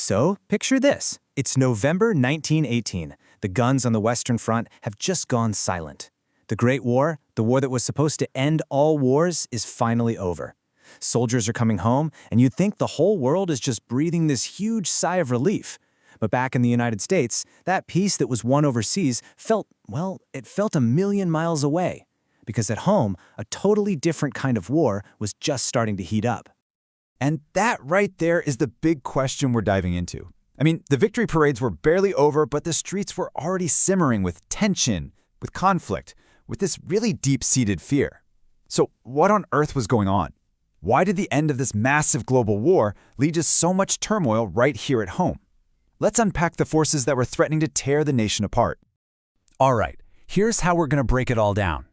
So, picture this. It's November 1918. The guns on the Western Front have just gone silent. The Great War, the war that was supposed to end all wars, is finally over. Soldiers are coming home, and you'd think the whole world is just breathing this huge sigh of relief. But back in the United States, that peace that was won overseas felt, well, it felt a million miles away. Because at home, a totally different kind of war was just starting to heat up. And that right there is the big question we're diving into. I mean, the victory parades were barely over, but the streets were already simmering with tension, with conflict, with this really deep-seated fear. So what on earth was going on? Why did the end of this massive global war lead to so much turmoil right here at home? Let's unpack the forces that were threatening to tear the nation apart. All right, here's how we're going to break it all down.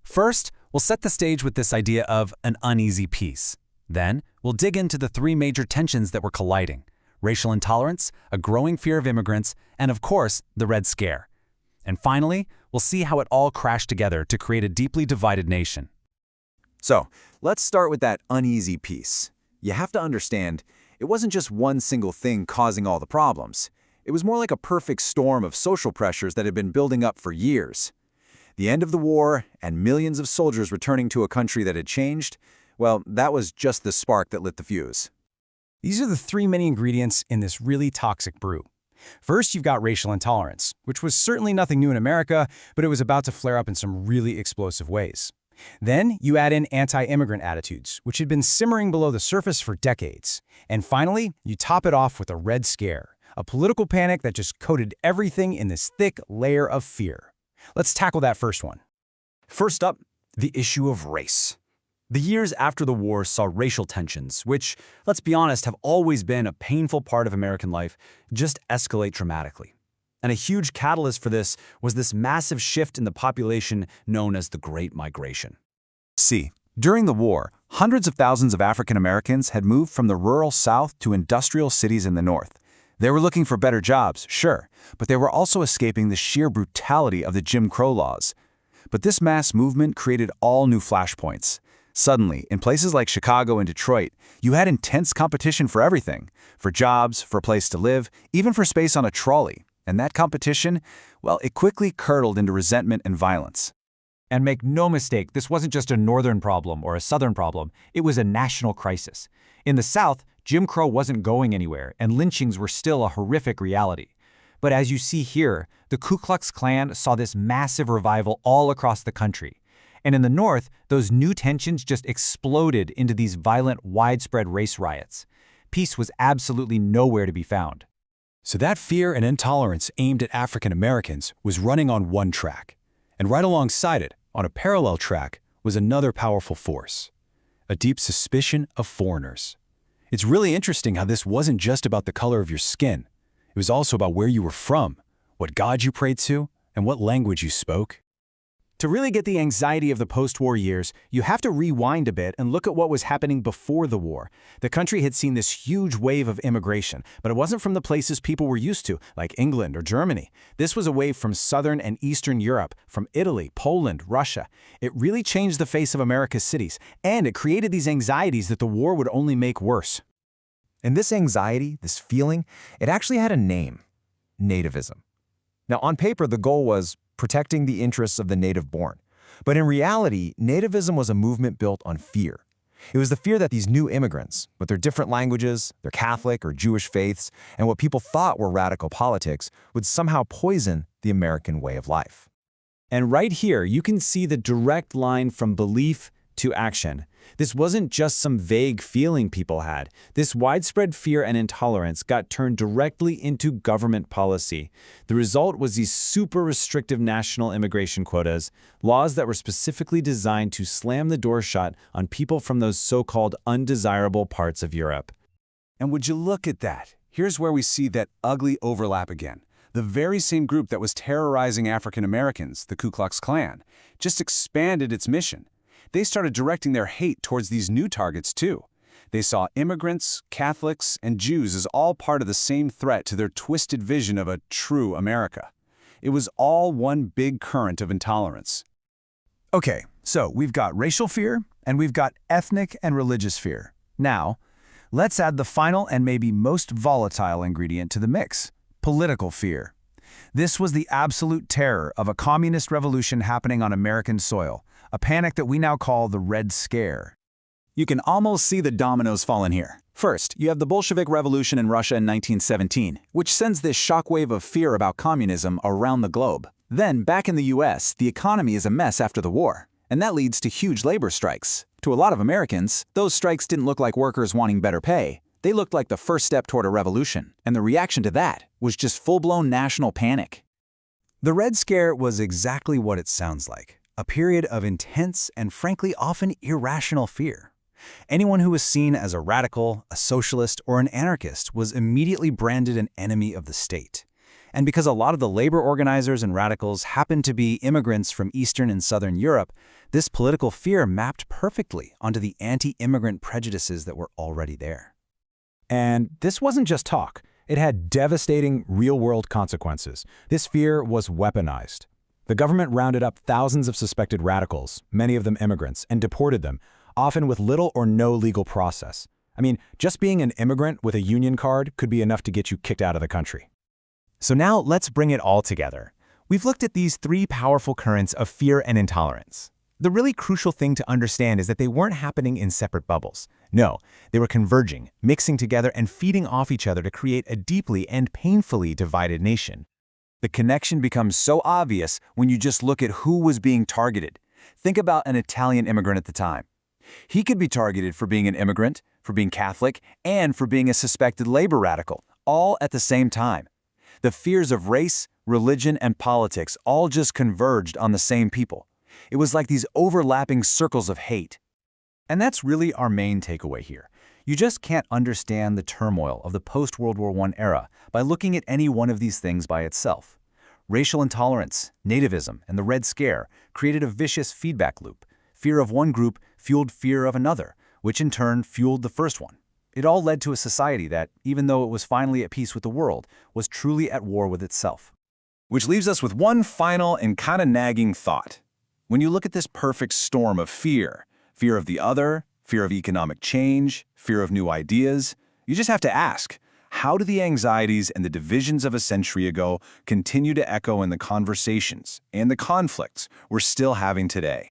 First, we'll set the stage with this idea of an uneasy peace. Then, we'll dig into the three major tensions that were colliding: racial intolerance, a growing fear of immigrants, and of course, the Red Scare. And finally, we'll see how it all crashed together to create a deeply divided nation. So, let's start with that uneasy peace. You have to understand, it wasn't just one single thing causing all the problems. It was more like a perfect storm of social pressures that had been building up for years. The end of the war and millions of soldiers returning to a country that had changed, well, that was just the spark that lit the fuse. These are the three main ingredients in this really toxic brew. First, you've got racial intolerance, which was certainly nothing new in America, but it was about to flare up in some really explosive ways. Then, you add in anti-immigrant attitudes, which had been simmering below the surface for decades. And finally, you top it off with a Red Scare, a political panic that just coated everything in this thick layer of fear. Let's tackle that first one. First up, the issue of race. The years after the war saw racial tensions, which, let's be honest, have always been a painful part of American life, just escalate dramatically. And a huge catalyst for this was this massive shift in the population known as the Great Migration. See, during the war, hundreds of thousands of African Americans had moved from the rural South to industrial cities in the North. They were looking for better jobs, sure, but they were also escaping the sheer brutality of the Jim Crow laws. But this mass movement created all new flashpoints. Suddenly, in places like Chicago and Detroit, you had intense competition for everything: for jobs, for a place to live, even for space on a trolley. And that competition, well, it quickly curdled into resentment and violence. And make no mistake, this wasn't just a northern problem or a southern problem, it was a national crisis. In the South, Jim Crow wasn't going anywhere, and lynchings were still a horrific reality. But as you see here, the Ku Klux Klan saw this massive revival all across the country. And in the North, those new tensions just exploded into these violent, widespread race riots. Peace was absolutely nowhere to be found. So that fear and intolerance aimed at African Americans was running on one track. And right alongside it, on a parallel track, was another powerful force: a deep suspicion of foreigners. It's really interesting how this wasn't just about the color of your skin. It was also about where you were from, what god you prayed to, and what language you spoke. To really get the anxiety of the post-war years, you have to rewind a bit and look at what was happening before the war. The country had seen this huge wave of immigration, but it wasn't from the places people were used to, like England or Germany. This was a wave from Southern and Eastern Europe, from Italy, Poland, Russia. It really changed the face of America's cities, and it created these anxieties that the war would only make worse. And this anxiety, this feeling, it actually had a name: nativism. Now, on paper, the goal was protecting the interests of the native-born. But in reality, nativism was a movement built on fear. It was the fear that these new immigrants, with their different languages, their Catholic or Jewish faiths, and what people thought were radical politics, would somehow poison the American way of life. And right here, you can see the direct line from belief to action. This wasn't just some vague feeling people had. This widespread fear and intolerance got turned directly into government policy. The result was these super restrictive national immigration quotas, laws that were specifically designed to slam the door shut on people from those so-called undesirable parts of Europe. And would you look at that? Here's where we see that ugly overlap again. The very same group that was terrorizing African Americans, the Ku Klux Klan, just expanded its mission. They started directing their hate towards these new targets too. They saw immigrants, Catholics, and Jews as all part of the same threat to their twisted vision of a true America. It was all one big current of intolerance. Okay, so we've got racial fear, and we've got ethnic and religious fear. Now, Let's add the final and maybe most volatile ingredient to the mix: political fear. This was the absolute terror of a communist revolution happening on American soil, a panic that we now call the Red Scare. You can almost see the dominoes falling here. First, you have the Bolshevik Revolution in Russia in 1917, which sends this shockwave of fear about communism around the globe. Then, back in the US, the economy is a mess after the war, and that leads to huge labor strikes. To a lot of Americans, those strikes didn't look like workers wanting better pay. They looked like the first step toward a revolution, and the reaction to that was just full-blown national panic. The Red Scare was exactly what it sounds like: a period of intense and frankly often irrational fear. Anyone who was seen as a radical, a socialist, or an anarchist was immediately branded an enemy of the state. And because a lot of the labor organizers and radicals happened to be immigrants from Eastern and Southern Europe, this political fear mapped perfectly onto the anti-immigrant prejudices that were already there. And this wasn't just talk. It had devastating, real-world consequences. This fear was weaponized. The government rounded up thousands of suspected radicals, many of them immigrants, and deported them, often with little or no legal process. I mean, just being an immigrant with a union card could be enough to get you kicked out of the country. So now let's bring it all together. We've looked at these three powerful currents of fear and intolerance. The really crucial thing to understand is that they weren't happening in separate bubbles. No, they were converging, mixing together, and feeding off each other to create a deeply and painfully divided nation. The connection becomes so obvious when you just look at who was being targeted. Think about an Italian immigrant at the time. He could be targeted for being an immigrant, for being Catholic, and for being a suspected labor radical, all at the same time. The fears of race, religion, and politics all just converged on the same people. It was like these overlapping circles of hate. And that's really our main takeaway here. You just can't understand the turmoil of the post-World War I era by looking at any one of these things by itself. Racial intolerance, nativism, and the Red Scare created a vicious feedback loop. Fear of one group fueled fear of another, which in turn fueled the first one. It all led to a society that, even though it was finally at peace with the world, was truly at war with itself. Which leaves us with one final and kind of nagging thought. When you look at this perfect storm of fear of the other, fear of economic change, fear of new ideas, you just have to ask, how do the anxieties and the divisions of a century ago continue to echo in the conversations and the conflicts we're still having today?